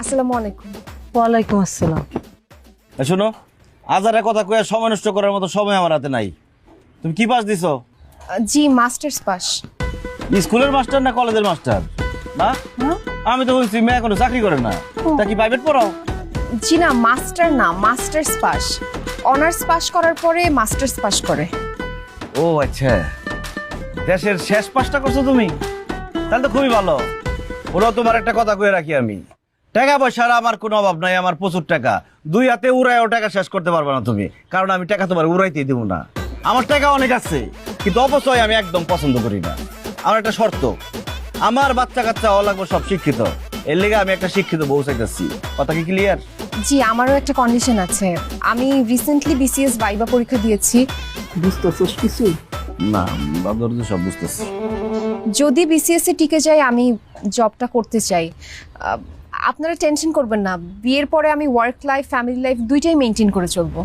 আসসালামু আলাইকুম। ওয়ালাইকুম আসসালাম। শোনো, আজারে কথা কয়ে সময় নষ্ট করার মতো সময় আমার হাতে নাই। তুমি কি পাস দিছো? জি মাস্টার্স পাস। স্কুলের মাস্টার না কলেজের মাস্টার? না, আমি তো বলছি মেয়ে এখনো চাকরি করে না। তা কি প্রাইভেট পড়াও? জি না, মাস্টার না, মাস্টার্স পাস। অনার্স পাস করার পরে মাস্টার্স পাস করে। ও আচ্ছা, দেশের শেষ পাসটা করছো তুমি? তাহলে তো খুবই ভালো। ওরাও তোমার একটা কথা কয়ে রাখি আমি, টাকা পয়সার আমার কোনো অভাব নাই, আমার প্রচুর টাকা। দুই হাতে উড়াইও টাকা শেষ করতে পারবে না তুমি, কারণ আমি টাকা তোমার উড়াইতেই দেবো না। আমার টাকা অনেক আছে, কিন্তু অপচয় আমি একদম পছন্দ করি না। আমার একটা শর্ত, আমার বাচ্চা কাচ্চা লাগবে সব শিক্ষিত। এর লেগে আমি একটা শিক্ষিত বউ চাইতেছি। কথা কি ক্লিয়ার? জি, আমারও একটা কন্ডিশন আছে। আমি রিসেন্টলি বিসিএস ভাইবা পরীক্ষা দিয়েছি। বুঝতেছিস কিছু? না, বাবা তো সব বুঝতেছি। যদি বিসিএস এ টিকে যাই, আমি জবটা করতে চাই। আপনারা টেনশন করবেন না, বিয়ের পরে আমি ওয়ার্ক লাইফ ফ্যামিলি লাইফ দুইটাই মেনটেন করে চলবো।